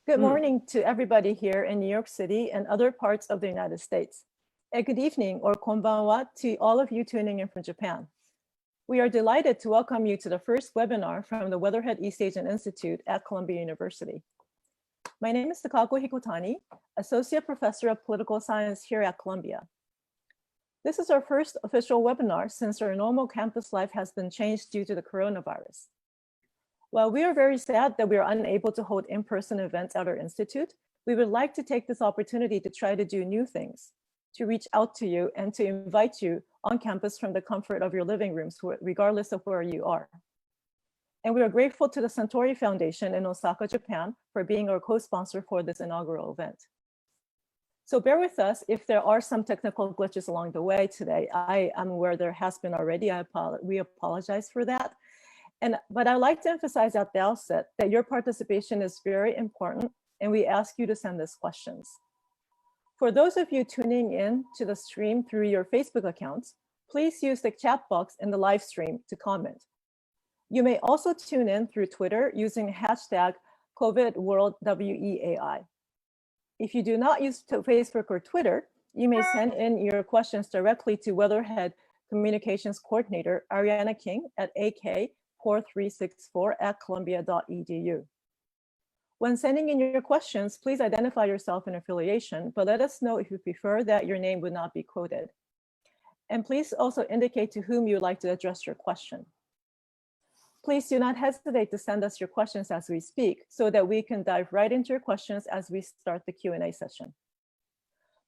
Good morning to everybody here in New York City and other parts of the United States. And good evening or konbanwa to all of you tuning in from Japan. We are delighted to welcome you to the first webinar from the Weatherhead East Asian Institute at Columbia University. My name is Takako Hikotani, Associate Professor of Political Science here at Columbia. This is our first official webinar since our normal campus life has been changed due to the coronavirus. While we are very sad that we are unable to hold in-person events at our institute, we would like to take this opportunity to try to do new things, to reach out to you and to invite you on campus from the comfort of your living rooms, regardless of where you are. And we are grateful to the Centauri Foundation in Osaka, Japan, for being our co-sponsor for this inaugural event. So bear with us if there are some technical glitches along the way today. I am aware there has been already. We apologize for that. But I'd like to emphasize at the outset that your participation is very important, and we ask you to send us questions. For those of you tuning in to the stream through your Facebook accounts, please use the chat box in the live stream to comment. You may also tune in through Twitter using hashtag COVIDWorldWEAI. If you do not use Facebook or Twitter, you may send in your questions directly to Weatherhead Communications Coordinator Ariana King at AK4364@columbia.edu. When sending in your questions, please identify yourself and affiliation, but let us know if you prefer that your name would not be quoted. And please also indicate to whom you would like to address your question. Please do not hesitate to send us your questions as we speak so that we can dive right into your questions as we start the Q&A session.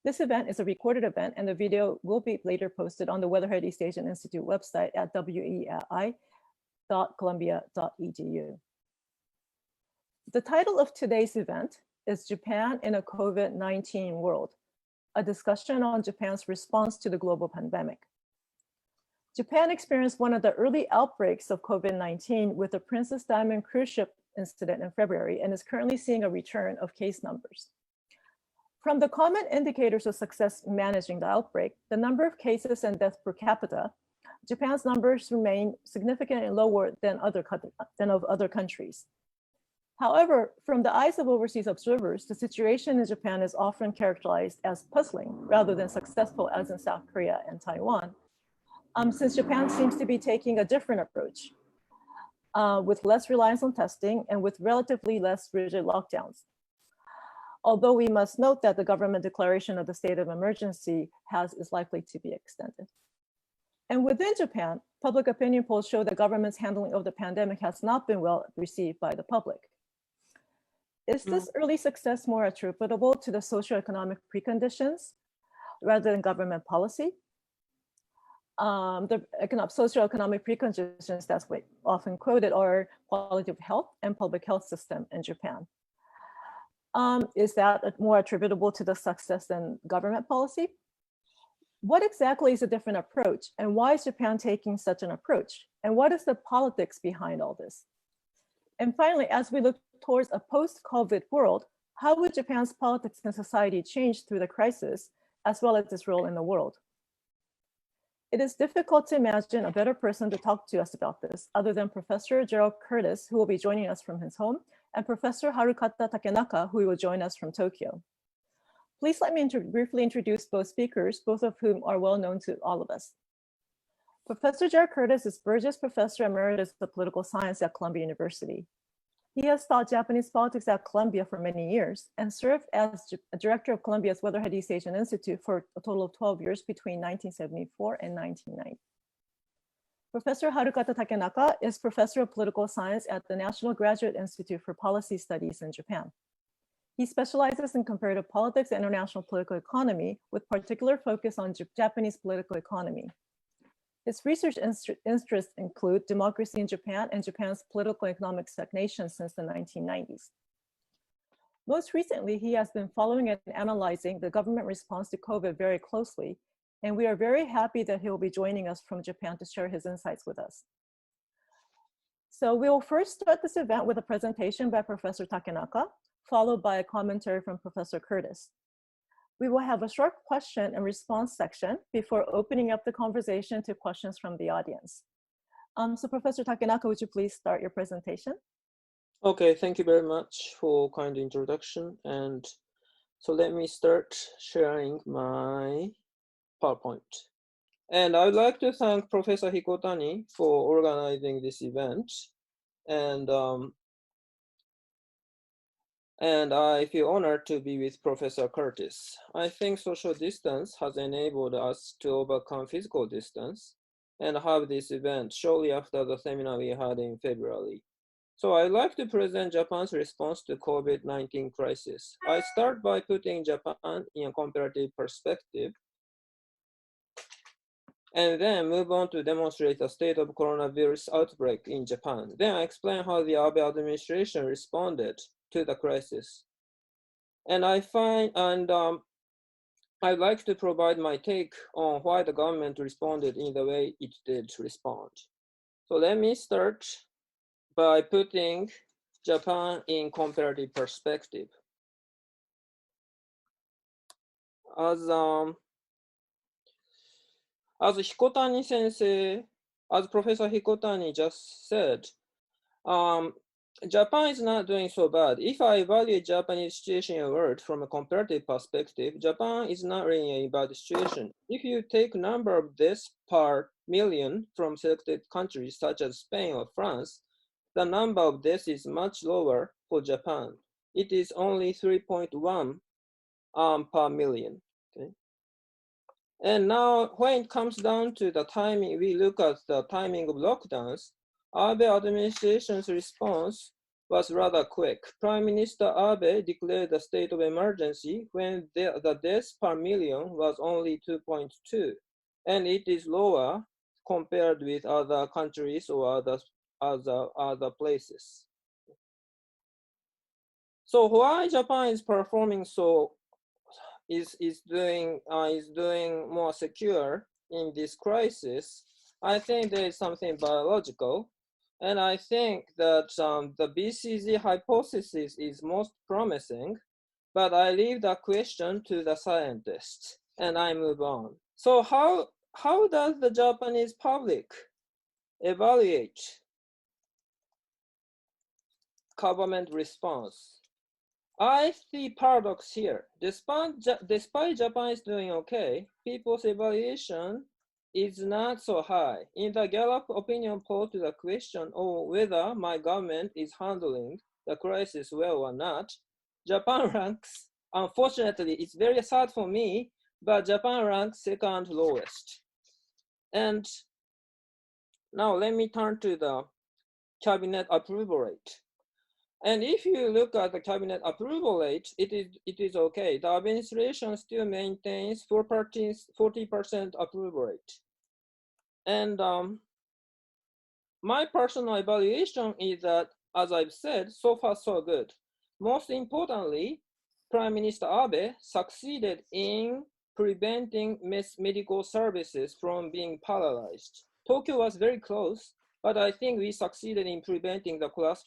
This event is a recorded event and the video will be later posted on the Weatherhead East Asian Institute website at weai.columbia.edu. The title of today's event is Japan in a COVID-19 World, a discussion on Japan's response to the global pandemic. Japan experienced one of the early outbreaks of COVID-19 with the Princess Diamond cruise ship incident in February and is currently seeing a return of case numbers. From the common indicators of success managing the outbreak, the number of cases and deaths per capita, Japan's numbers remain significantly lower than of other countries. However, from the eyes of overseas observers, the situation in Japan is often characterized as puzzling rather than successful as in South Korea and Taiwan, since Japan seems to be taking a different approach with less reliance on testing and with relatively less rigid lockdowns. Although we must note that the government declaration of the state of emergency is likely to be extended. And within Japan, public opinion polls show the government's handling of the pandemic has not been well received by the public. Is this early success more attributable to the socioeconomic preconditions rather than government policy? The socioeconomic preconditions that's often quoted are quality of health and public health system in Japan. Is that more attributable to the success than government policy? What exactly is a different approach, and why is Japan taking such an approach? And what is the politics behind all this? And finally, as we look towards a post-COVID world, how would Japan's politics and society change through the crisis, as well as its role in the world? It is difficult to imagine a better person to talk to us about this other than Professor Gerald Curtis, who will be joining us from his home, and Professor Harukata Takenaka, who will join us from Tokyo. Please let me briefly introduce both speakers, both of whom are well known to all of us. Professor Gerald Curtis is Burgess Professor Emeritus of Political Science at Columbia University. He has taught Japanese politics at Columbia for many years and served as director of Columbia's Weatherhead East Asian Institute for a total of 12 years between 1974 and 1990. Professor Harukata Takenaka is Professor of Political Science at the National Graduate Institute for Policy Studies in Japan. He specializes in comparative politics and international political economy with particular focus on Japanese political economy. His research interests include democracy in Japan and Japan's political and economic stagnation since the 1990s. Most recently, he has been following and analyzing the government response to COVID very closely, and we are very happy that he will be joining us from Japan to share his insights with us. So we will first start this event with a presentation by Professor Takenaka, followed by a commentary from Professor Curtis. We will have a short question and response section before opening up the conversation to questions from the audience. So Professor Takenaka, would you please start your presentation? Okay, thank you very much for kind introduction. And so let me start sharing my PowerPoint. And I would like to thank Professor Hikotani for organizing this event. And and I feel honored to be with Professor Curtis. I think social distance has enabled us to overcome physical distance and have this event shortly after the seminar we had in February. So I'd like to present Japan's response to COVID-19 crisis. I start by putting Japan in a comparative perspective and then move on to demonstrate the state of coronavirus outbreak in Japan. Then I explain how the Abe administration responded to the crisis. And I'd like to provide my take on why the government responded in the way it did respond. So let me start by putting Japan in comparative perspective. As Hikotani sensei, as Professor Hikotani just said, Japan is not doing so bad. If I evaluate Japanese situation in a world from a comparative perspective, Japan is not really in a bad situation. If you take number of deaths per million from selected countries such as Spain or France, the number of deaths is much lower for Japan. It is only 3.1 per million. Okay. And now when it comes down to the timing, we look at the timing of lockdowns. Abe administration's response was rather quick. Prime Minister Abe declared a state of emergency when the deaths per million was only 2.2, and it is lower compared with other countries or other places. So why Japan is performing so is doing more secure in this crisis, I think there is something biological, and I think that the BCG hypothesis is most promising. But I leave the question to the scientists, and I move on. So how does the Japanese public evaluate government response? I see paradox here. Despite Japan is doing okay, people's evaluation is not so high. In the Gallup opinion poll to the question of whether my government is handling the crisis well or not, Japan ranks, unfortunately, it's very sad for me, but Japan ranks second lowest. And now let me turn to the cabinet approval rate. And if you look at the cabinet approval rate, it is okay. The administration still maintains 40% approval rate. And my personal evaluation is that, as I've said, so far so good. Most importantly, Prime Minister Abe succeeded in preventing medical services from being paralyzed. Tokyo was very close, but I think we succeeded in preventing the collapse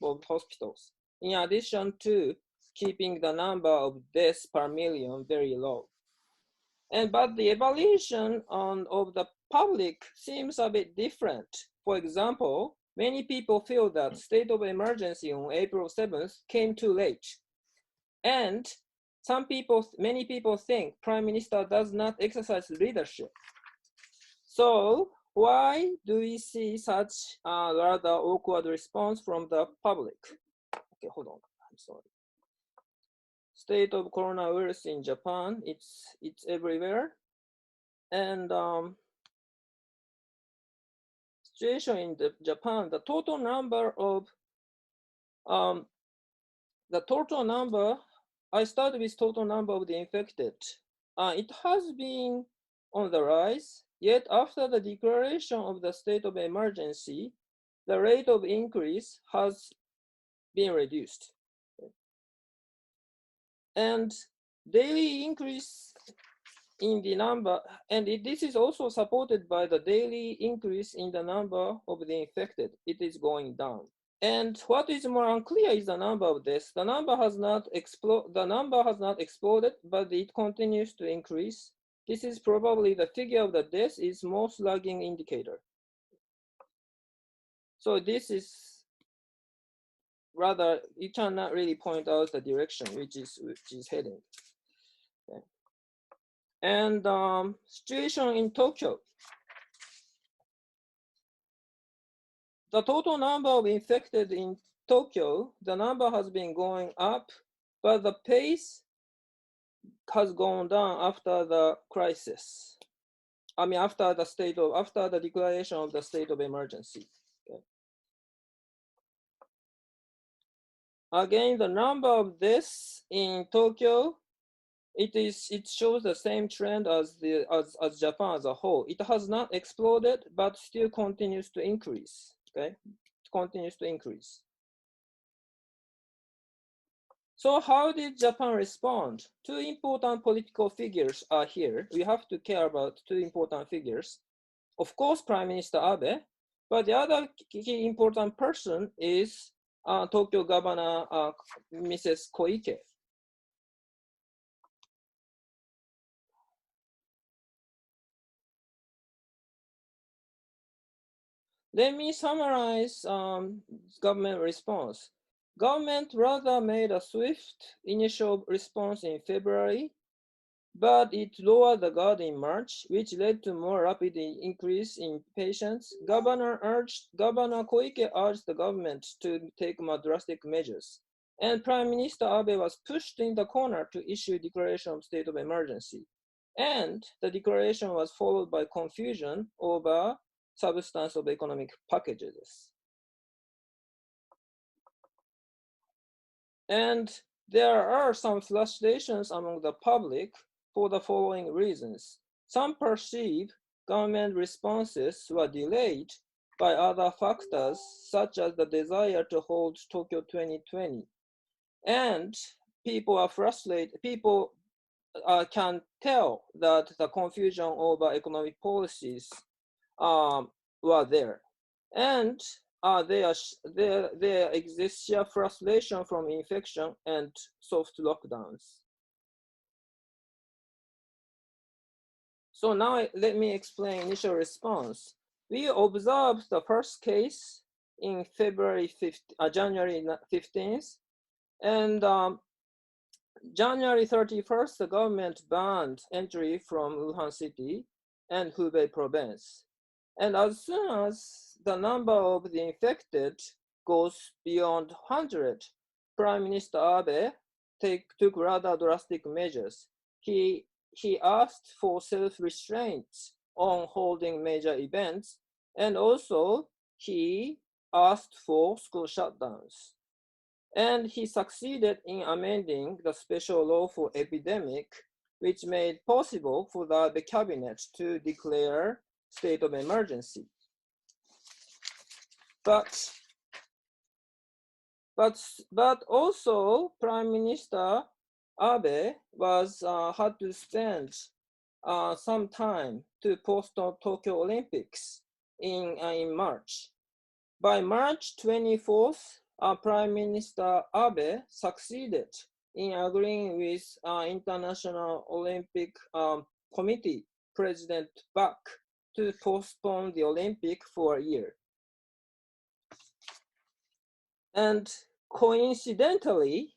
of hospitals, in addition to keeping the number of deaths per million very low. But the evaluation of the public seems a bit different. For example, many people feel that state of emergency on April 7th came too late. And many people think Prime Minister does not exercise leadership. So why do we see such a rather awkward response from the public? Okay, hold on, I'm sorry. State of coronavirus in Japan, it's everywhere. And situation in Japan, the total number, I start with total number of the infected. It has been on the rise, yet after the declaration of the state of emergency, the rate of increase has been reduced. And daily increase in the number, and this is also supported by the daily increase in the number of the infected. It is going down. And what is more unclear is the number of deaths. The number has not exploded, but it continues to increase. This is probably the figure of the deaths is most lagging indicator. So this is rather, you cannot really point out the direction which is heading. Okay. And situation in Tokyo. The total number of infected in Tokyo, the number has been going up, but the pace has gone down after the crisis. I mean, after the declaration of the state of emergency. Okay. Again, the number of deaths in Tokyo, it shows the same trend as Japan as a whole. It has not exploded, but still continues to increase. Okay, it continues to increase. So how did Japan respond? Two important political figures are here. We have to care about two important figures. Of course, Prime Minister Abe, but the other key important person is Tokyo Governor Mrs. Koike. Let me summarize government response. Government rather made a swift initial response in February, but it lowered the guard in March, which led to more rapid increase in patients. Governor Koike urged the government to take more drastic measures. And Prime Minister Abe was pushed in the corner to issue declaration of state of emergency. And the declaration was followed by confusion over substance of economic packages. And there are some frustrations among the public for the following reasons. Some perceive government responses were delayed by other factors, such as the desire to hold Tokyo 2020. And people are frustrated, people can tell that the confusion over economic policies were there. And there exists sheer frustration from infection and soft lockdowns. So now let me explain initial response. We observed the first case in January 15th, and January 31st, the government banned entry from Wuhan city and Hubei province. And as soon as the number of the infected goes beyond 100, Prime Minister Abe took rather drastic measures. He asked for self-restraint on holding major events, and also he asked for school shutdowns. And he succeeded in amending the special law for epidemic, which made possible for the cabinet to declare state of emergency. But also Prime Minister Abe had to spend some time to postpone Tokyo Olympics in March. By March 24th, Prime Minister Abe succeeded in agreeing with International Olympic Committee President Bach to postpone the Olympic for a year. And coincidentally,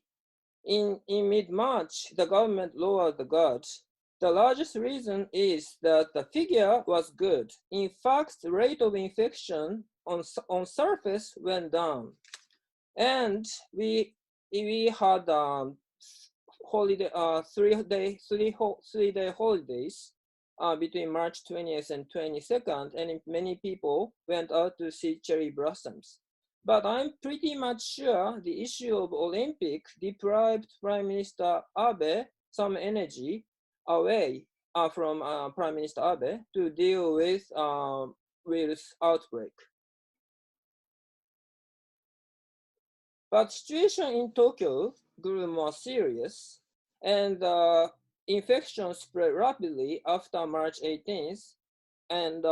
in mid-March, the government lowered the guard. The largest reason is that the figure was good. In fact, the rate of infection on surface went down. And we had holiday 3-day holidays between March 20th and 22nd, and many people went out to see cherry blossoms. But I'm pretty much sure the issue of Olympic deprived Prime Minister Abe some energy away from Prime Minister Abe to deal with virus outbreak. But situation in Tokyo grew more serious, and infection spread rapidly after March 18th, and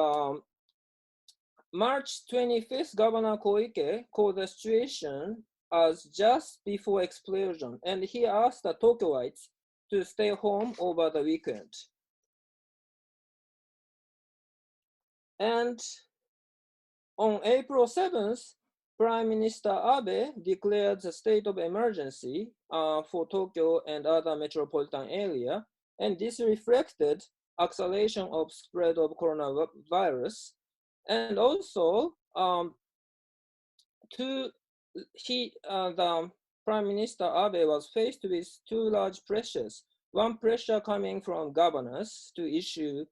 March 25th, Governor Koike called the situation as just before explosion, and he asked the Tokyoites to stay home over the weekend. And on April 7th, Prime Minister Abe declared the state of emergency for Tokyo and other metropolitan area, and this reflected acceleration of spread of coronavirus, and also the Prime Minister Abe was faced with two large pressures. One pressure coming from governors to issue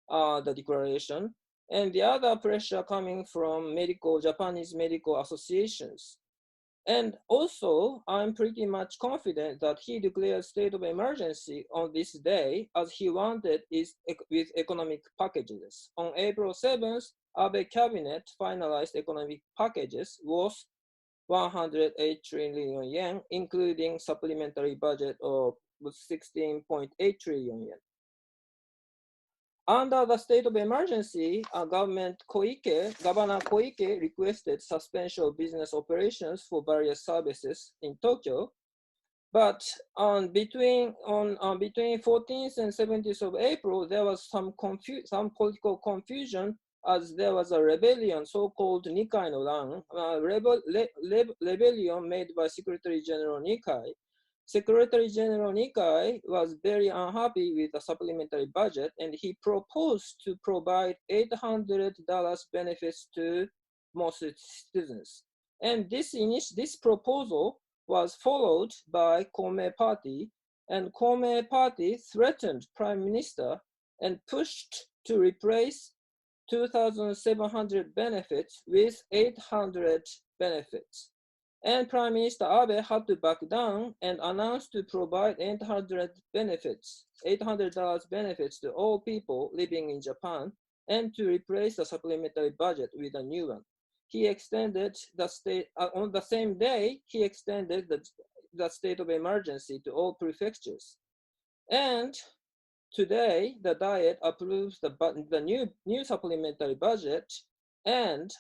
the declaration, and the other pressure coming from Japanese medical associations. And also, I'm pretty much confident that he declared state of emergency on this day as he wanted with economic packages. On April 7th, Abe cabinet finalized economic packages worth 108 trillion yen, including supplementary budget of 16.8 trillion yen. Under the state of emergency, Governor Koike requested suspension of business operations for various services in Tokyo. But between 14th and 17th of April, there was some political confusion as there was a rebellion, so-called Nikai no Ran, rebellion made by Secretary General Nikai. Secretary General Nikai was very unhappy with the supplementary budget, and he proposed to provide $800 benefits to most citizens. And this proposal was followed by Komeito Party, and Komeito Party threatened Prime Minister and pushed to replace 2,700 benefits with 800 benefits. And Prime Minister Abe had to back down and announced to provide $800 benefits to all people living in Japan, and to replace the supplementary budget with a new one. He extended the state, on the same day, he extended the state of emergency to all prefectures. And today, the Diet approves the new supplementary budget, and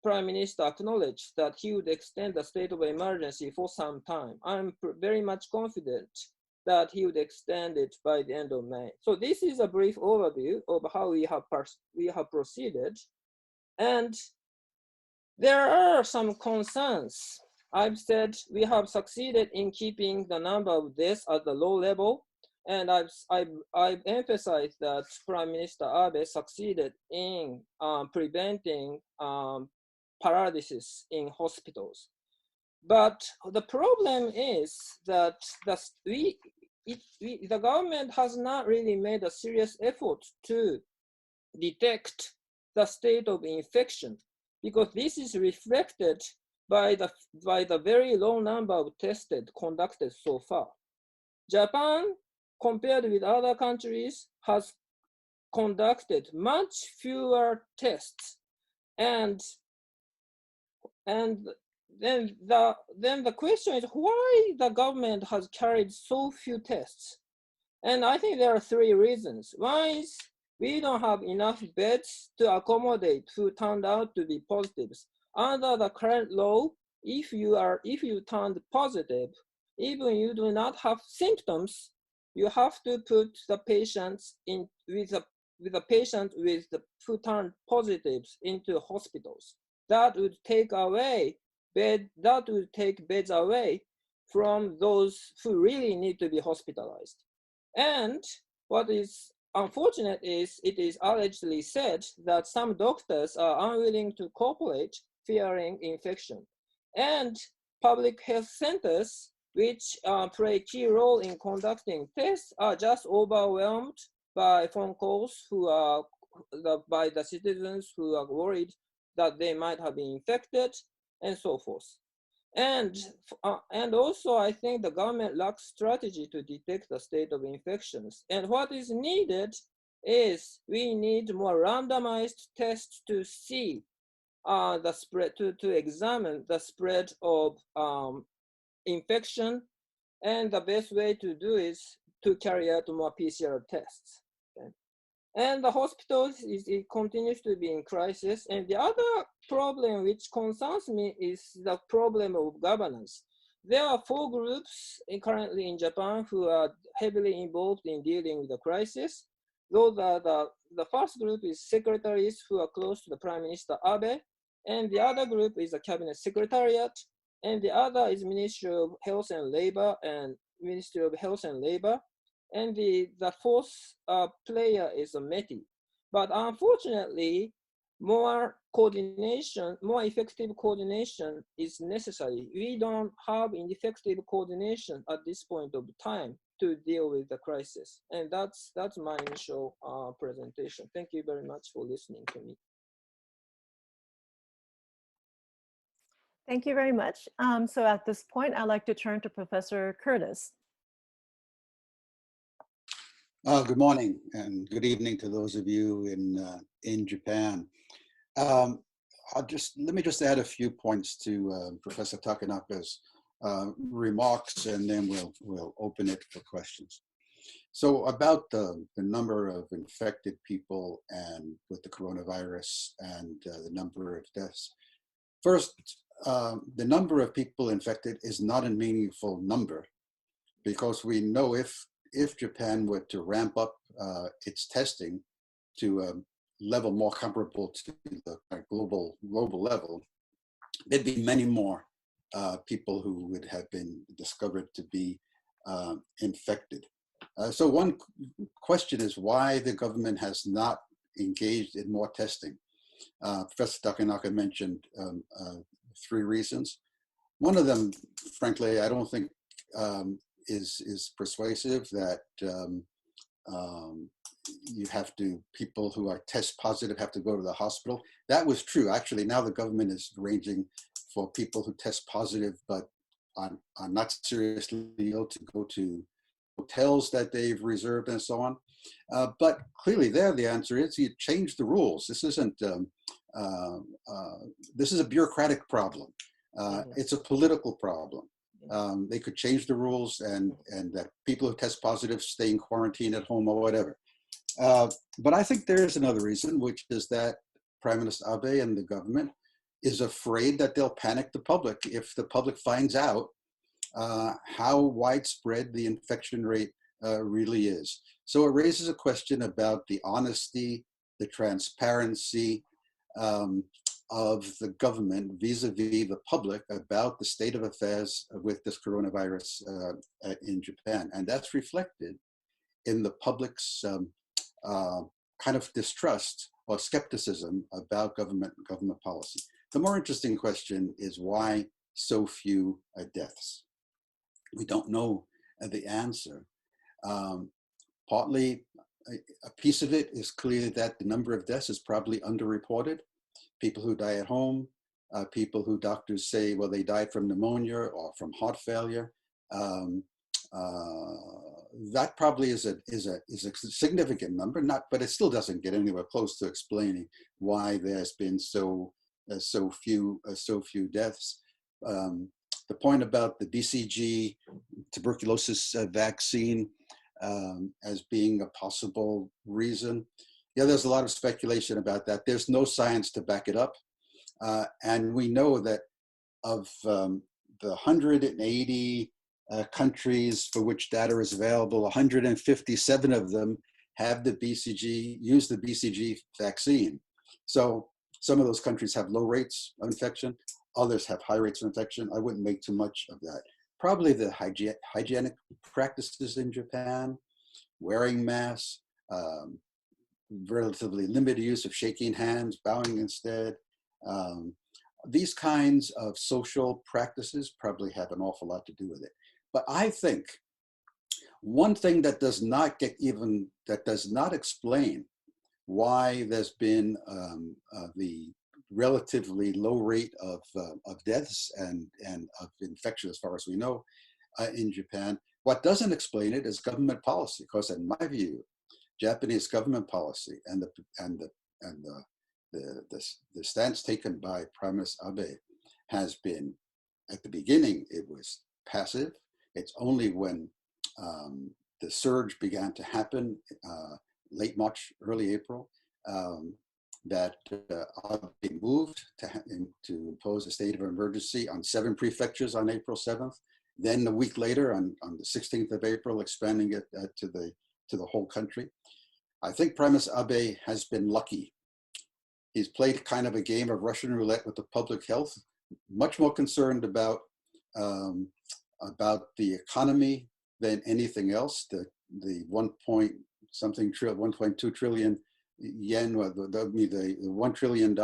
Prime Minister acknowledged that he would extend the state of emergency for some time. I'm very much confident that he would extend it by the end of May. So this is a brief overview of how we have proceeded. And there are some concerns. I've said we have succeeded in keeping the number of deaths at the low level. And I've emphasized that Prime Minister Abe succeeded in preventing paralysis in hospitals. But the problem is that the government has not really made a serious effort to detect the state of infection, because this is reflected by the very low number of tests conducted so far. Japan, compared with other countries, has conducted much fewer tests, and then the question is why the government has carried so few tests. And I think there are three reasons. One is we don't have enough beds to accommodate who turned out to be positives. Under the current law, if you turned positive, even you do not have symptoms, you have to put the patients in with the patient with the who turned positives into hospitals. That would take beds away from those who really need to be hospitalized. And what is unfortunate is it is allegedly said that some doctors are unwilling to cooperate, fearing infection. And public health centers, which play a key role in conducting tests, are just overwhelmed by phone calls by the citizens who are worried that they might have been infected, and so forth. And also, I think the government lacks strategy to detect the state of infections. And what is needed is we need more randomized tests to see the spread, to examine the spread of infection. And the best way to do is to carry out more PCR tests. Okay? And the hospitals, it continues to be in crisis. And the other problem which concerns me is the problem of governance. There are 4 groups currently in Japan who are heavily involved in dealing with the crisis. Those are the first group is secretaries who are close to the Prime Minister Abe. and the other group is the Cabinet Secretariat, and the other is Ministry of Health and Labor and Ministry of Health and Labor, and the fourth player is a METI. But unfortunately, more coordination, more effective coordination is necessary. We don't have effective coordination at this point of time to deal with the crisis. And that's my initial presentation. Thank you very much for listening to me. Thank you very much. So at this point, I'd like to turn to Professor Curtis. Good morning and good evening to those of you in Japan. Let me just add a few points to Professor Takenaka's remarks, and then we'll open it for questions. So about the number of infected people and with the coronavirus and the number of deaths. First, the number of people infected is not a meaningful number, because we know if Japan were to ramp up its testing to a level more comparable to the global level, there'd be many more people who would have been discovered to be infected. So one question is why the government has not engaged in more testing. Professor Takenaka mentioned 3 reasons. One of them, frankly, I don't think is persuasive, that people who are test positive have to go to the hospital. That was true. Actually, now the government is arranging for people who test positive but are not seriously ill to go to hotels that they've reserved and so on. But clearly there, the answer is you change the rules. This isn't, this is a bureaucratic problem. It's a political problem. They could change the rules and that people who test positive stay in quarantine at home or whatever. But I think there's another reason, which is that Prime Minister Abe and the government is afraid that they'll panic the public if the public finds out how widespread the infection rate really is. So it raises a question about the honesty, the transparency of the government vis-a-vis the public about the state of affairs with this coronavirus in Japan. And that's reflected in the public's kind of distrust or skepticism about government policy. The more interesting question is why so few deaths? We don't know the answer. Partly, a piece of it is clearly that the number of deaths is probably underreported. People who die at home, people who doctors say, well, they died from pneumonia or from heart failure. That probably is a significant number, but it still doesn't get anywhere close to explaining why there's been so few deaths. The point about the BCG tuberculosis vaccine as being a possible reason. Yeah, there's a lot of speculation about that. There's no science to back it up. And we know that of the 180 countries for which data is available, 157 of them have use the BCG vaccine. So some of those countries have low rates of infection, others have high rates of infection. I wouldn't make too much of that. Probably the hygienic practices in Japan, wearing masks, relatively limited use of shaking hands, bowing instead. These kinds of social practices probably have an awful lot to do with it. But I think one thing that does not explain why there's been the relatively low rate of deaths and of infection, as far as we know, in Japan. What doesn't explain it is government policy, because in my view, Japanese government policy and the stance taken by Prime Minister Abe has been, at the beginning, it was passive. It's only when the surge began to happen, late March, early April, that Abe moved to impose a state of emergency on 7 prefectures on April 7th. Then a week later, on the 16th of April, expanding it to the whole country. I think Prime Minister Abe has been lucky He's played kind of a game of Russian roulette with the public health, much more concerned about the economy than anything else. The 1.2 trillion yen, or the $1 trillion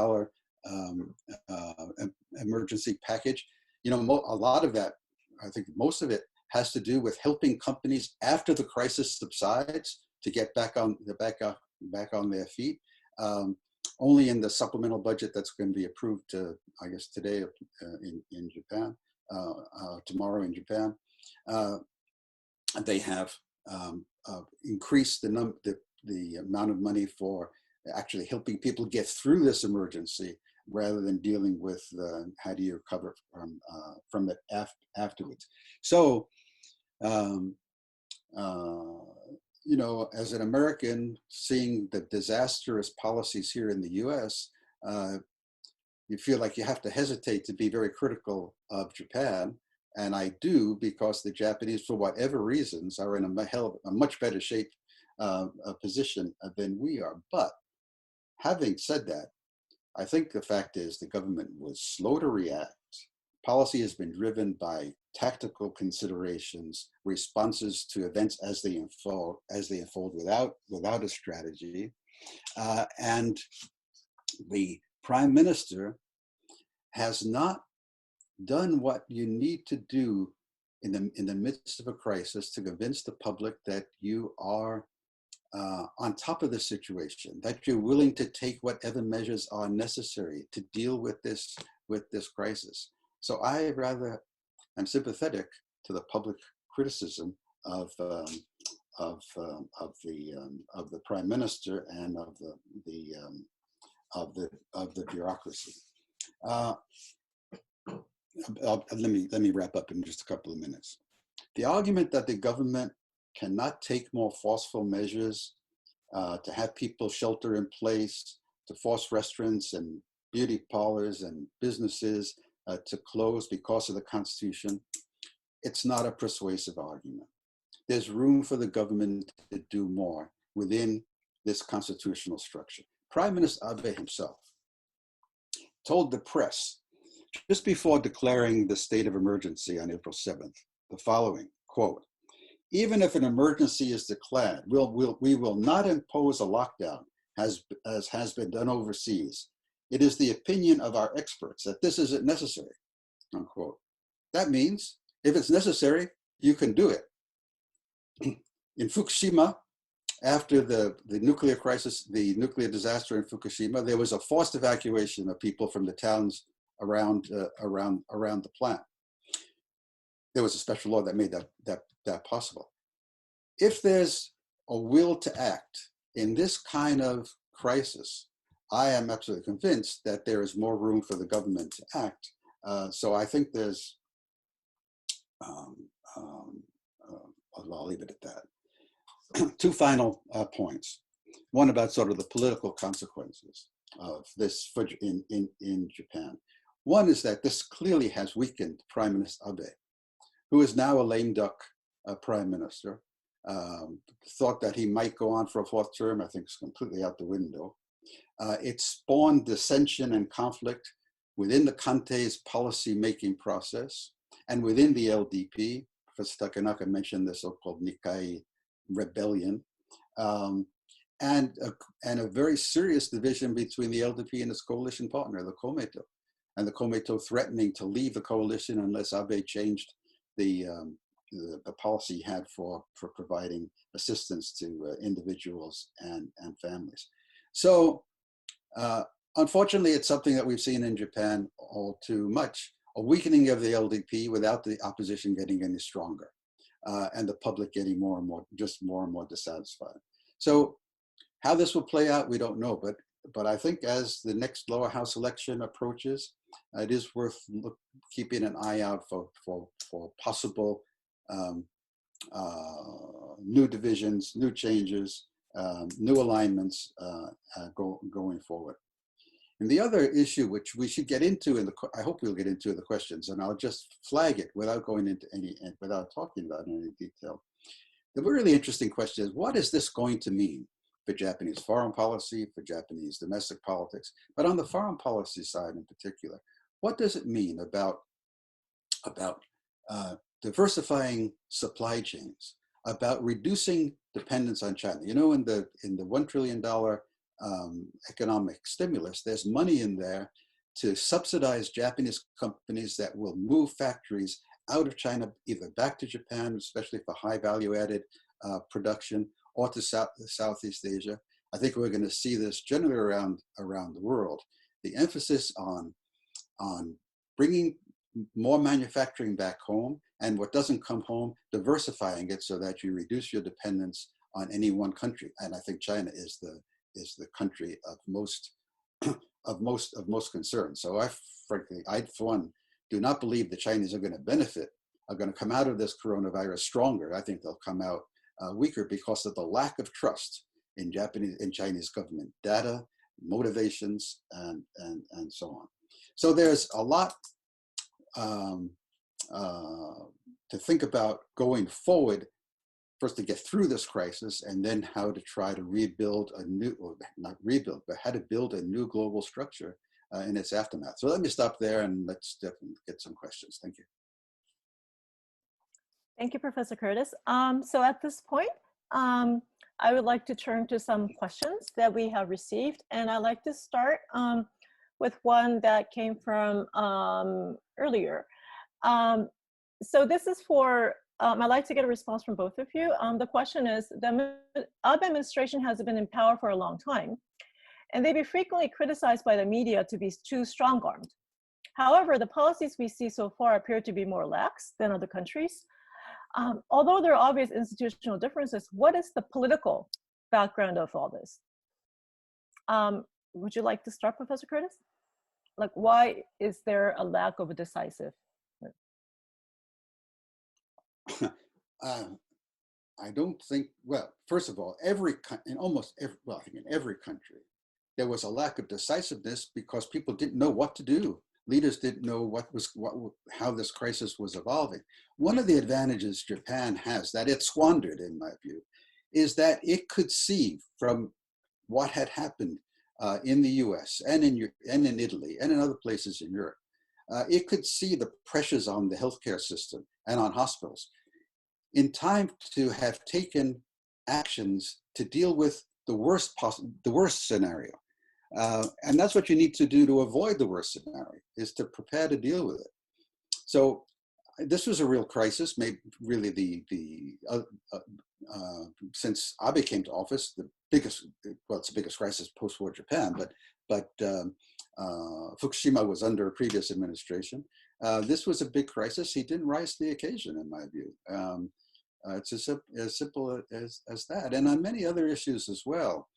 emergency package. You know, a lot of that, I think most of it, has to do with helping companies after the crisis subsides to get back on their feet. Only in the supplemental budget that's going to be approved, I guess today in Japan, tomorrow in Japan, they have increased the amount of money for actually helping people get through this emergency, rather than dealing with how do you recover from it afterwards. So, you know, as an American, seeing the disastrous policies here in the US, you feel like you have to hesitate to be very critical of Japan. And I do, because the Japanese, for whatever reasons, are in a much better shape position than we are. But having said that, I think the fact is the government was slow to react. Policy has been driven by tactical considerations, responses to events as they unfold without a strategy. And the prime minister has not done what you need to do in the midst of a crisis to convince the public that you are on top of the situation, that you're willing to take whatever measures are necessary to deal with this crisis. So I'm sympathetic to the public criticism of the prime minister and of the bureaucracy. Let me wrap up in just a couple of minutes. The argument that the government cannot take more forceful measures to have people shelter in place, to force restaurants and beauty parlors and businesses to close because of the Constitution, it's not a persuasive argument. There's room for the government to do more within this constitutional structure. Prime Minister Abe himself told the press just before declaring the state of emergency on April 7th, the following, quote, "Even if an emergency is declared, we will not impose a lockdown as has been done overseas. It is the opinion of our experts that this isn't necessary," unquote. That means if it's necessary, you can do it. In Fukushima, after the nuclear crisis, the nuclear disaster in Fukushima, there was a forced evacuation of people from the towns around the plant. There was a special law that made that possible. If there's a will to act in this kind of crisis, I am absolutely convinced that there is more room for the government to act. So I think there's, I'll leave it at that. Two final points. One about sort of the political consequences of this in Japan. One is that this clearly has weakened Prime Minister Abe, who is now a lame duck prime minister. Thought that he might go on for a fourth term, I think is completely out the window. It spawned dissension and conflict within the Kante's policy-making process and within the LDP. Professor Takenaka mentioned the so-called Nikkei rebellion, and a very serious division between the LDP and its coalition partner, the Komeito, and the Komeito threatening to leave the coalition unless Abe changed the policy he had for providing assistance to individuals and families. So unfortunately, it's something that we've seen in Japan all too much, a weakening of the LDP without the opposition getting any stronger, and the public getting more and more dissatisfied. So how this will play out, we don't know, but I think as the next lower house election approaches, it is worth keeping an eye out for possible new divisions, new changes, new alignments going forward. And the other issue, which we should get into, I hope we'll get into the questions, and I'll just flag it without going into without talking about it in any detail. The really interesting question is, what is this going to mean for Japanese foreign policy, for Japanese domestic politics. But on the foreign policy side in particular, what does it mean about diversifying supply chains, about reducing dependence on China? You know, in the $1 trillion economic stimulus, there's money in there to subsidize Japanese companies that will move factories out of China, either back to Japan, especially for high value added production, or to Southeast Asia. I think we're going to see this generally around the world. The emphasis on bringing more manufacturing back home, and what doesn't come home, diversifying it so that you reduce your dependence on any one country. And I think China is the country of most concern. So frankly, I for one do not believe the Chinese are going to come out of this coronavirus stronger. I think they'll come out weaker because of the lack of trust in Chinese government data, motivations, and so on. So there's a lot to think about going forward, first to get through this crisis, and then how to try to rebuild a new, or not rebuild, but how to build a new global structure in its aftermath. So let me stop there and let's definitely get some questions. Thank you. Thank you, Professor Curtis. So at this point, I would like to turn to some questions that we have received, and I'd like to start with one that came from earlier. So this is for, I'd like to get a response from both of you. The question is, the Abe administration has been in power for a long time, and they've been frequently criticized by the media to be too strong-armed. However, the policies we see so far appear to be more lax than other countries. Although there are obvious institutional differences, what is the political background of all this? Would you like to start, Professor Curtis? Like, why is there a lack of a decisive? I don't think, well, first of all, I think in every country, there was a lack of decisiveness because people didn't know what to do. Leaders didn't know how this crisis was evolving. One of the advantages Japan has that it squandered, in my view, is that it could see from what had happened in the US and in Italy and in other places in Europe. It could see the pressures on the healthcare system and on hospitals in time to have taken actions to deal with the worst scenario. And that's what you need to do to avoid the worst scenario, is to prepare to deal with it. So this was a real crisis, maybe really since Abe came to office, it's the biggest crisis post-war Japan, but Fukushima was under a previous administration. This was a big crisis. He didn't rise to the occasion, in my view. It's as simple as that. And on many other issues as well.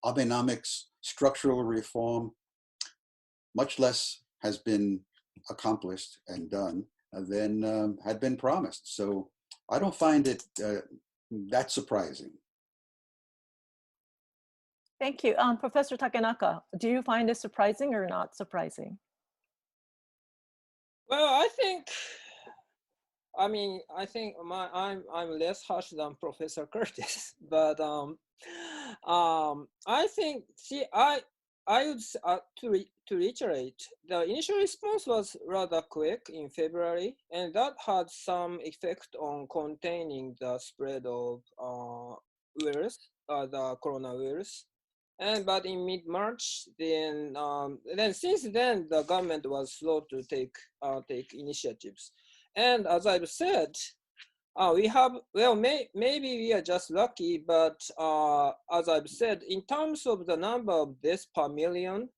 Abenomics, structural reform, much less has been accomplished and done than had been promised. So I don't find it that surprising. Thank you. Professor Takenaka, do you find this surprising or not surprising? Well, I think I'm less harsh than Professor Curtis, but I think, I would to reiterate, the initial response was rather quick in February, and that had some effect on containing the spread of the coronavirus. But in mid-March, then since then the government was slow to take initiatives. And as I've said, maybe we are just lucky, but as I've said, in terms of the number of deaths per million,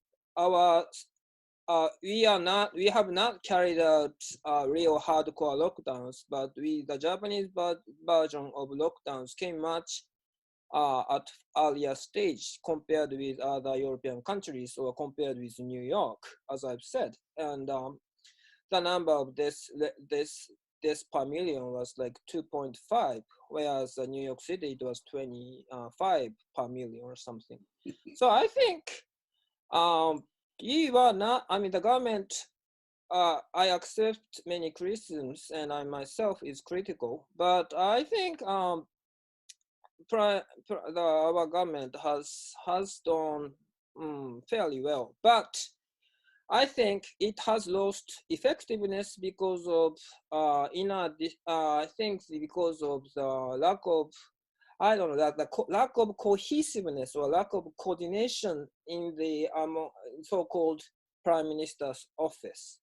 we have not carried out real hardcore lockdowns, but the Japanese version of lockdowns came much at earlier stage compared with other European countries or compared with New York, as I've said. And the number of deaths per million was like 2.5, whereas New York City, it was 25 per million or something. So I think the government, I accept many criticisms, and I myself is critical, but I think our government has done fairly well, but I think it has lost effectiveness because of I think because of the lack of, I don't know, lack of cohesiveness or lack of coordination in the so-called prime minister's office.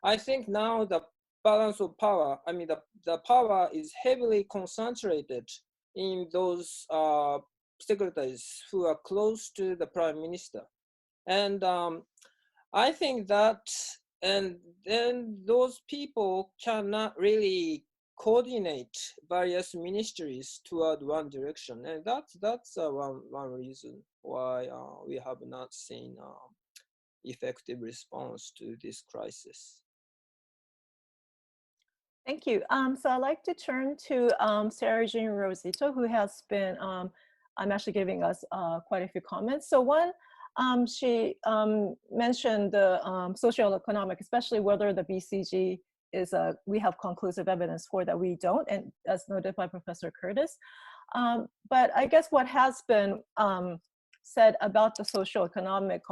I think now the balance of power, I mean, the power is heavily concentrated in those secretaries who are close to the prime minister. And I think that, and then those people cannot really coordinate various ministries toward one direction, and that's one reason why we have not seen effective response to this crisis. Thank you. So I'd like to turn to Sarah Jean Rosito, who has been actually giving us quite a few comments. So one, she mentioned the socio-economic, especially whether the BCG is we have conclusive evidence for that we don't, and as noted by Professor Curtis. But I guess what has been said about the socio-economic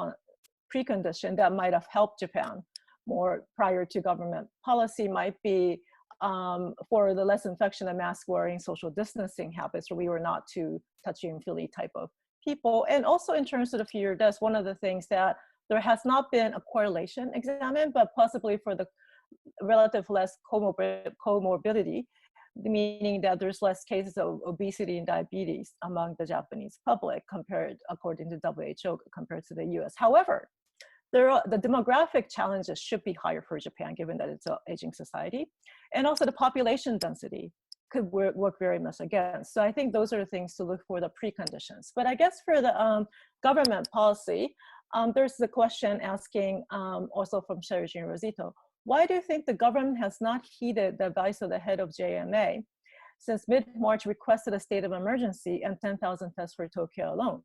precondition that might have helped Japan more prior to government policy might be for the less infection and mask wearing, social distancing habits, where we were not too touchy and feely type of people. And also in terms of the fear deaths, one of the things that there has not been a correlation examined, but possibly for the relative less comorbidity, meaning that there's less cases of obesity and diabetes among the Japanese public compared, according to WHO, compared to the US. However, the demographic challenges should be higher for Japan, given that it's an aging society. And also the population density could work very much against. So I think those are the things to look for, the preconditions. But I guess for the government policy, there's the question asking also from Sarah Jean Rosito, why do you think the government has not heeded the advice of the head of JMA since mid-March requested a state of emergency and 10,000 tests for Tokyo alone?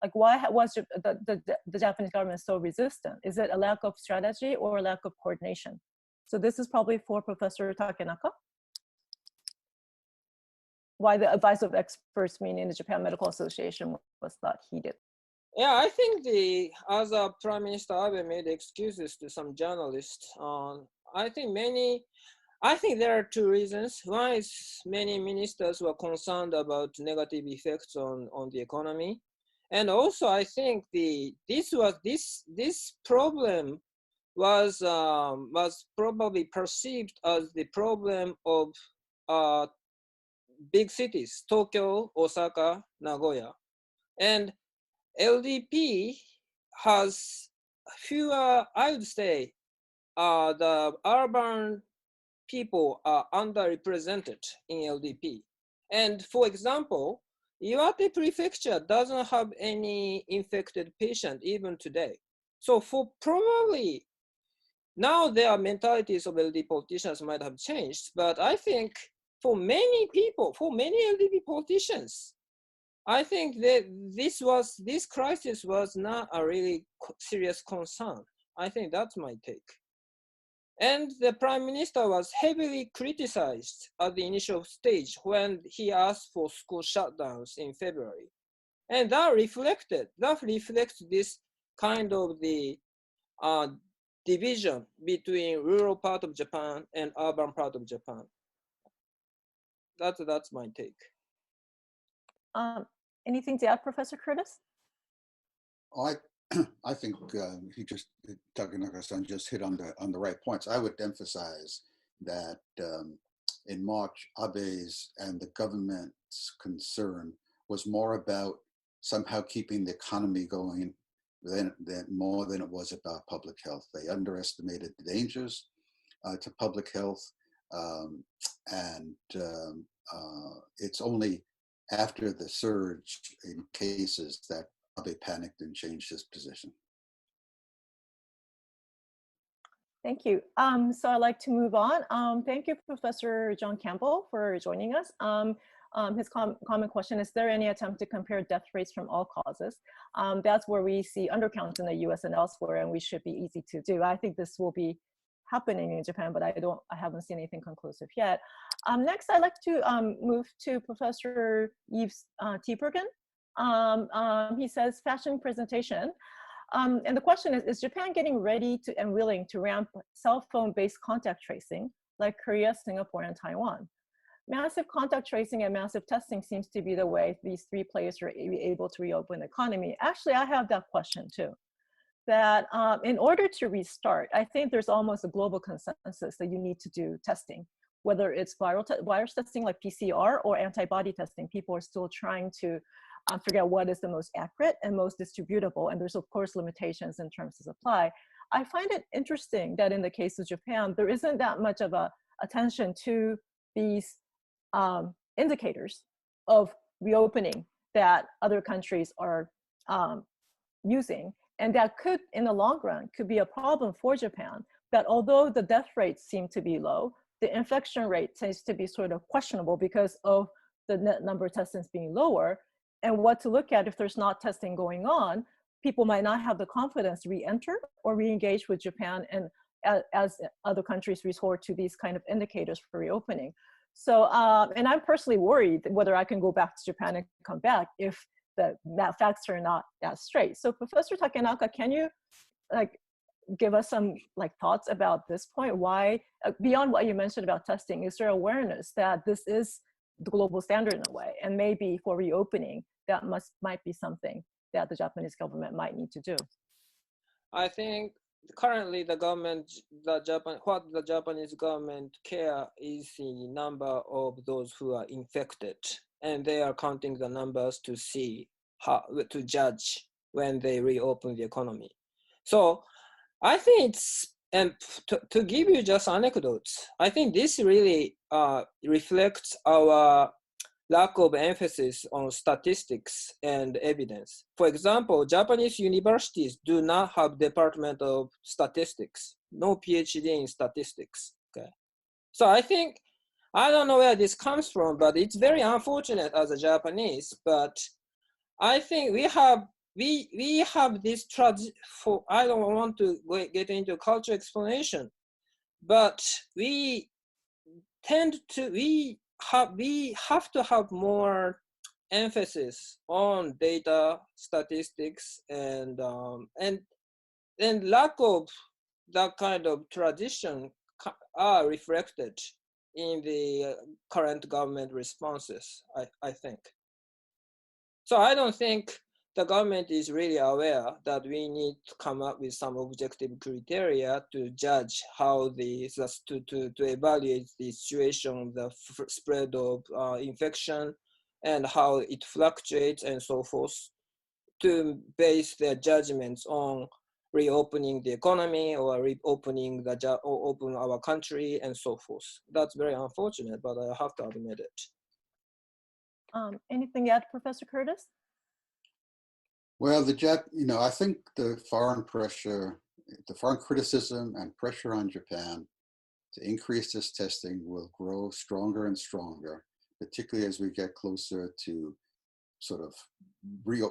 Like, why was the Japanese government so resistant? Is it a lack of strategy or a lack of coordination? So this is probably for Professor Takenaka. Why the advice of experts, meaning the Japan Medical Association, was not heeded? Yeah, I think as Prime Minister Abe made excuses to some journalists, I think there are two reasons. One is many ministers were concerned about negative effects on the economy. And also, I think this problem was probably perceived as the problem of big cities, Tokyo, Osaka, Nagoya. And LDP has fewer, I would say, the urban people are underrepresented in LDP. And for example, Iwate Prefecture doesn't have any infected patient even today. So for probably, now their mentalities of LDP politicians might have changed, but I think for many people, for many LDP politicians, I think that this crisis was not a really serious concern. I think that's my take. And the prime minister was heavily criticized at the initial stage when he asked for school shutdowns in February. And that reflects this kind of the division between rural part of Japan and urban part of Japan. That's my take. Anything to add, Professor Curtis? I think Takenaka-san just hit on the right points. I would emphasize that in March, Abe's and the government's concern was more about somehow keeping the economy going more than it was about public health. They underestimated the dangers to public health, and it's only after the surge in cases that Abe panicked and changed his position. Thank you. So I'd like to move on. Thank you, Professor John Campbell, for joining us. His common question, is there any attempt to compare death rates from all causes? That's where we see undercounts in the US and elsewhere, and we should be easy to do. I think this will be happening in Japan, but I haven't seen anything conclusive yet. Next, I'd like to move to Professor Yves Tiebergen. He says, fashion presentation. And the question is Japan getting ready to and willing to ramp cell phone-based contact tracing like Korea, Singapore, and Taiwan? Massive contact tracing and massive testing seems to be the way these three players are able to reopen the economy. Actually, I have that question too. That in order to restart, I think there's almost a global consensus that you need to do testing, whether it's virus testing like PCR or antibody testing. People are still trying to figure out what is the most accurate and most distributable. And there's of course limitations in terms of supply. I find it interesting that in the case of Japan, there isn't that much of a attention to these indicators of reopening that other countries are using. And that could, in the long run, could be a problem for Japan, that although the death rates seem to be low, the infection rate tends to be sort of questionable because of the net number of testings being lower. And what to look at if there's not testing going on, people might not have the confidence to re-enter or re-engage with Japan and as other countries resort to these kind of indicators for reopening. So, and I'm personally worried whether I can go back to Japan and come back if that facts are not that straight. So Professor Takenaka, can you give us some thoughts about this point? Why, beyond what you mentioned about testing, is there awareness that this is the global standard in a way, and maybe for reopening, that might be something that the Japanese government might need to do? I think currently the what the Japanese government care is the number of those who are infected, and they are counting the numbers to see to judge when they reopen the economy. So I think and to give you just anecdotes, I think this really reflects our lack of emphasis on statistics and evidence. For example, Japanese universities do not have Department of Statistics, no PhD in statistics. Okay, so I think, I don't know where this comes from, but it's very unfortunate as a Japanese. But I think we have this I don't want to get into cultural explanation, but we have to have more emphasis on data, statistics, and lack of that kind of tradition are reflected in the current government responses, I think. So I don't think the government is really aware that we need to come up with some objective criteria to judge how to evaluate the situation, the spread of infection, and how it fluctuates and so forth, to base their judgments on reopening the economy or reopening open our country and so forth. That's very unfortunate, but I have to admit it. Anything to add, Professor Curtis? Well, I think the foreign criticism and pressure on Japan to increase this testing will grow stronger and stronger, particularly as we get closer to sort of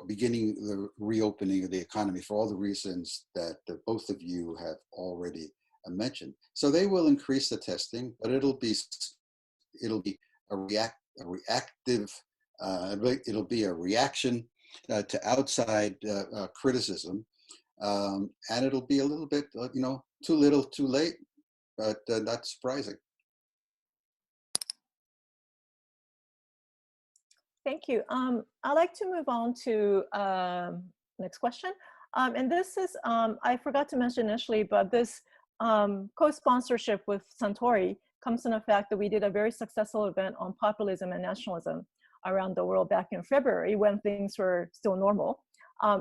beginning the reopening of the economy for all the reasons that both of you have already mentioned. So they will increase the testing, but it'll be a reaction to outside criticism, and it'll be a little bit, too little, too late, but not surprising. Thank you. I'd like to move on to next question. And this is, I forgot to mention initially, but this co-sponsorship with Suntory comes from the fact that we did a very successful event on populism and nationalism around the world back in February when things were still normal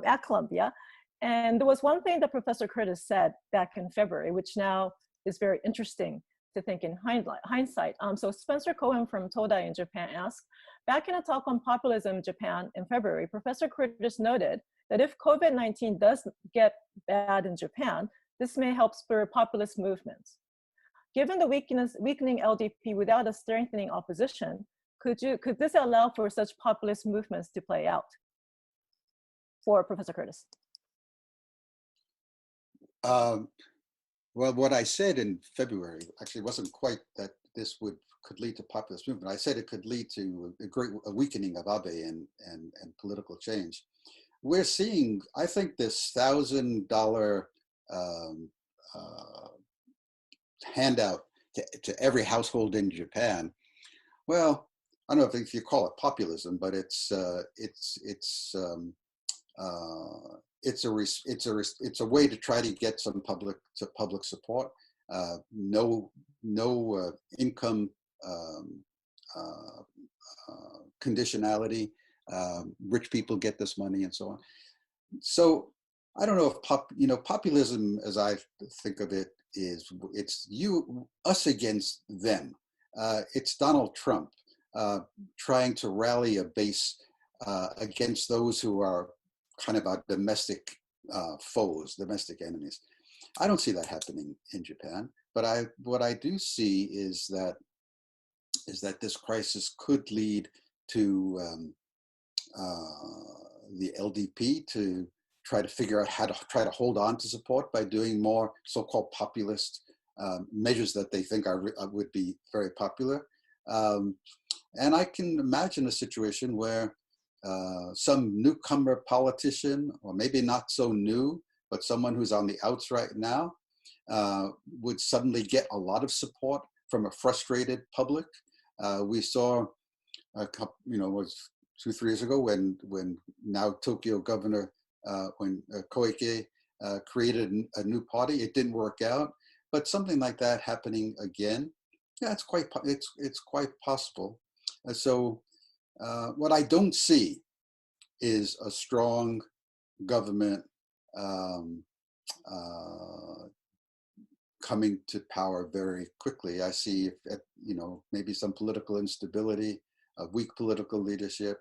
at Columbia. And there was one thing that Professor Curtis said back in February, which now is very interesting to think in hindsight. So Spencer Cohen from Todai in Japan asked, back in a talk on populism in Japan in February, Professor Curtis noted that if COVID-19 does get bad in Japan, this may help spur populist movements. Given the weakening LDP without a strengthening opposition, could this allow for such populist movements to play out? For Professor Curtis. Well, what I said in February actually wasn't quite that this could lead to populist movement. I said it could lead to a weakening of Abe and political change. We're seeing, I think, this $1,000 handout to every household in Japan. Well, I don't know if you call it populism, but it's a way to try to get some public support. No income conditionality. Rich people get this money and so on. So I don't know if populism, as I think of it, is it's us against them. It's Donald Trump trying to rally a base against those who are kind of our domestic foes, domestic enemies. I don't see that happening in Japan, but what I do see is that this crisis could lead to the LDP to try to figure out how to try to hold on to support by doing more so-called populist measures that they think would be very popular. And I can imagine a situation where some newcomer politician, or maybe not so new, but someone who's on the outs right now, would suddenly get a lot of support from a frustrated public. We saw a couple, was 2-3 years ago when now Tokyo governor, when Koike created a new party. It didn't work out, but something like that happening again, yeah, it's quite possible. So what I don't see is a strong government coming to power very quickly. I see, maybe some political instability, a weak political leadership,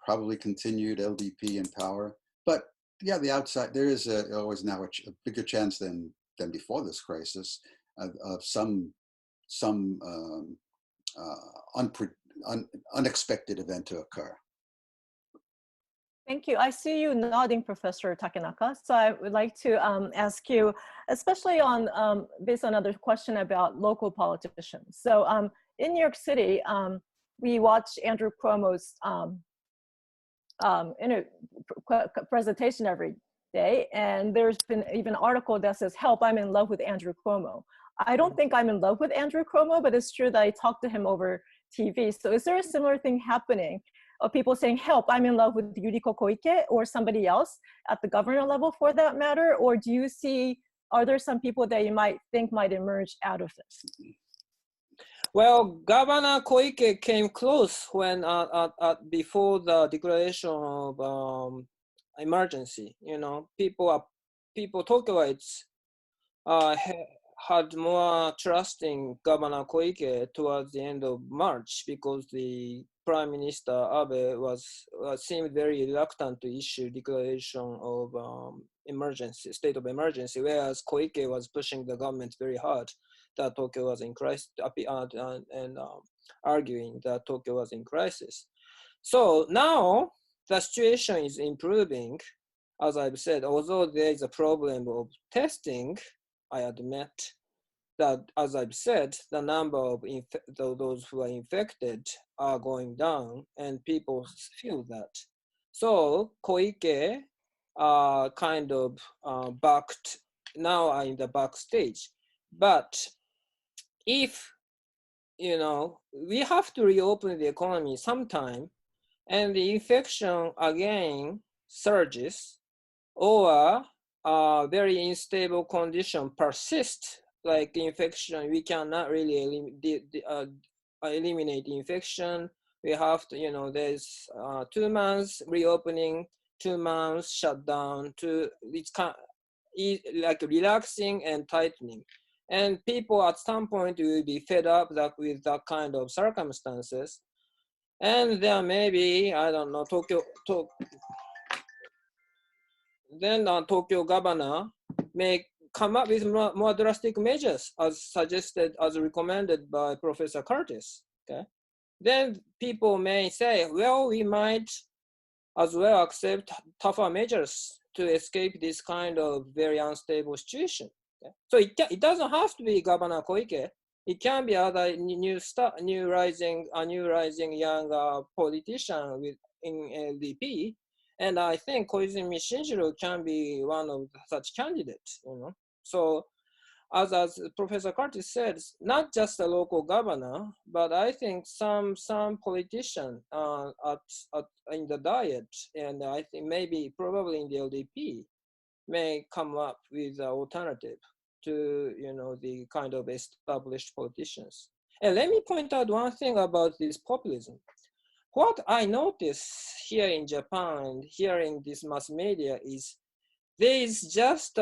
probably continued LDP in power. But yeah, the outside, there is always now a bigger chance than before this crisis of some unexpected event to occur. Thank you. I see you nodding, Professor Takenaka. So I would like to ask you, especially on based on another question about local politicians. So in New York City, we watched Andrew Cuomo's presentation every day, and there's been even an article that says, "Help, I'm in love with Andrew Cuomo." I don't think I'm in love with Andrew Cuomo, but it's true that I talked to him over TV. So is there a similar thing happening of people saying, "Help, I'm in love with Yuriko Koike," or somebody else at the governor level for that matter? Or do you see, are there some people that you might think might emerge out of this? Well, Governor Koike came close when before the declaration of emergency. People Tokyoites had more trust in Governor Koike towards the end of March, because the Prime Minister Abe seemed very reluctant to issue declaration of state of emergency, whereas Koike was pushing the government very hard that Tokyo was in crisis, and arguing that Tokyo was in crisis. So now the situation is improving, as I've said, although there is a problem of testing. I admit that, as I've said, the number of those who are infected are going down, and people feel that. So Koike kind of backed, now are in the backstage. But if, we have to reopen the economy sometime, and the infection again surges, or very unstable condition persists, like infection, we cannot really eliminate infection. We have to, there's 2 months reopening, 2 months shutdown, it's like relaxing and tightening. And people at some point will be fed up with that kind of circumstances. And there may be, I don't know, then the Tokyo governor may come up with more drastic measures, as suggested, as recommended by Professor Curtis. Okay, then people may say, well, we might as well accept tougher measures to escape this kind of very unstable situation. Okay? So it doesn't have to be Governor Koike. It can be other new rising young politician in LDP, and I think Koizumi Shinjiro can be one of such candidates. So as Professor Curtis said, not just a local governor, but I think some politician in the Diet, and I think probably in the LDP, may come up with an alternative to the kind of established politicians. And let me point out one thing about this populism. What I notice here in Japan, hearing this mass media, is there is just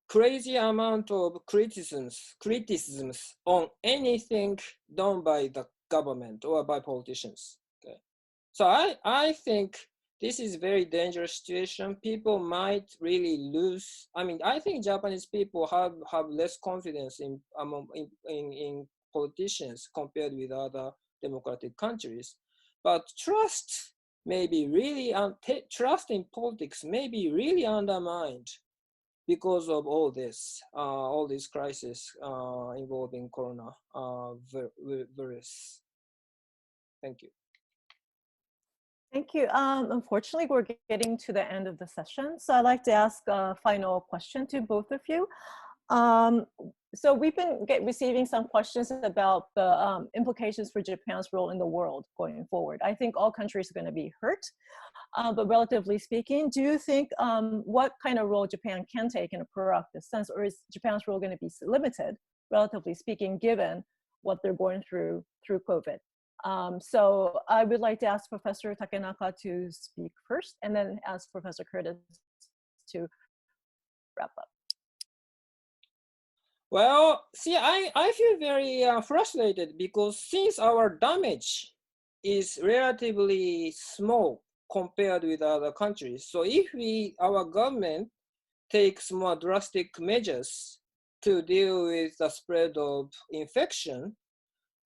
crazy amount of criticisms on anything done by the government or by politicians. Okay, so I think this is a very dangerous situation. People might really lose. I mean, I think Japanese people have less confidence in politicians compared with other democratic countries, but trust in politics may be really undermined because of all this crisis involving corona virus. Thank you. Thank you. Unfortunately, we're getting to the end of the session. So I'd like to ask a final question to both of you. So we've been receiving some questions about the implications for Japan's role in the world going forward. I think all countries are going to be hurt, but relatively speaking, do you think what kind of role Japan can take in a proactive sense, or is Japan's role going to be limited, relatively speaking, given what they're going through COVID? So I would like to ask Professor Takenaka to speak first, and then ask Professor Curtis to wrap up. Well, see, I feel very frustrated because since our damage is relatively small compared with other countries, so if our government takes more drastic measures to deal with the spread of infection,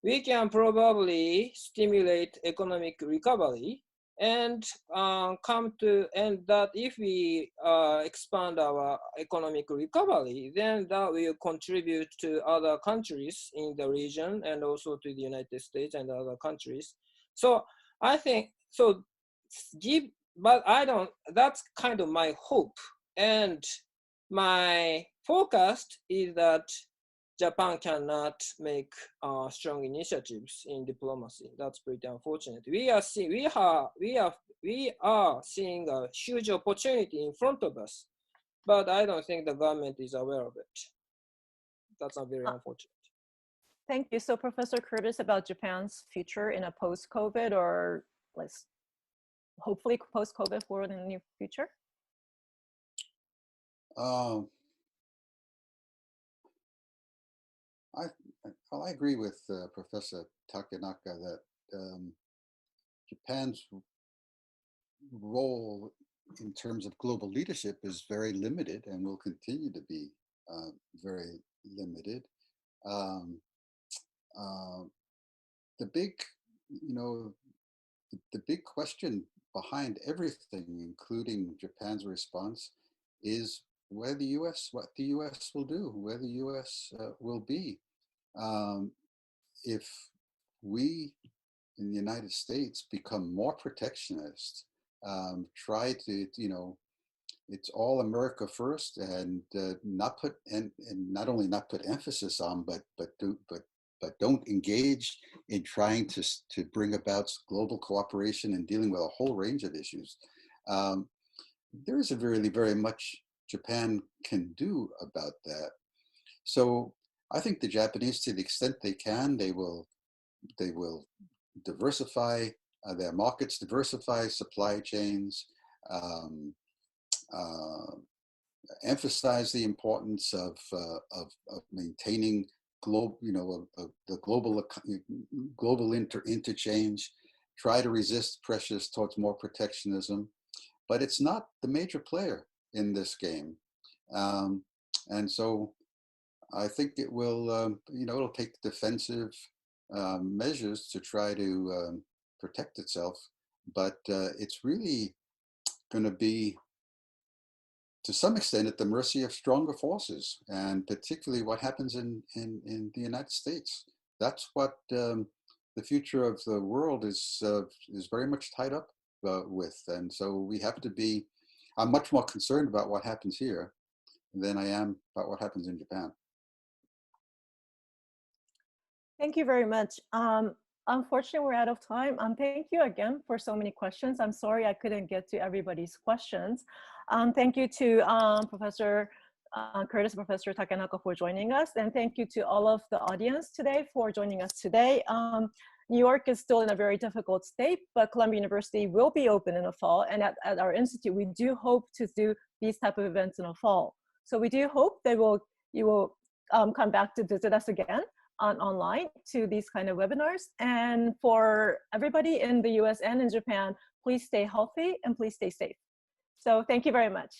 we can probably stimulate economic recovery and that if we expand our economic recovery, then that will contribute to other countries in the region and also to the United States and other countries. So I think, but that's kind of my hope. And my forecast is that Japan cannot make strong initiatives in diplomacy. That's pretty unfortunate. We are seeing a huge opportunity in front of us, but I don't think the government is aware of it. That's very unfortunate. Thank you. So Professor Curtis, about Japan's future in a post-COVID or hopefully post-COVID world in the near future? I agree with Professor Takenaka that Japan's role in terms of global leadership is very limited and will continue to be very limited. The big, the big question behind everything, including Japan's response, is what the U.S. will do, where the U.S. will be. If we in the United States become more protectionist, try to, it's all America first, and not only not put emphasis on, but don't engage in trying to bring about global cooperation and dealing with a whole range of issues. There isn't really very much Japan can do about that. So I think the Japanese, to the extent they can, they will diversify their markets, diversify supply chains, emphasize the importance of maintaining the global interchange, try to resist pressures towards more protectionism, but it's not the major player in this game, and so I think it will, it'll take defensive measures to try to protect itself, but it's really going to be, to some extent, at the mercy of stronger forces, and particularly what happens in the United States. That's what the future of the world is very much tied up with. And so we have to be, I'm much more concerned about what happens here than I am about what happens in Japan. Thank you very much. Unfortunately, we're out of time. Thank you again for so many questions. I'm sorry I couldn't get to everybody's questions. Thank you to Professor Curtis, Professor Takenaka for joining us. And thank you to all of the audience today for joining us today. New York is still in a very difficult state, but Columbia University will be open in the fall. And at our institute, we do hope to do these type of events in the fall. So we do hope that you will come back to visit us again online to these kind of webinars. And for everybody in the US and in Japan, please stay healthy and please stay safe. So thank you very much.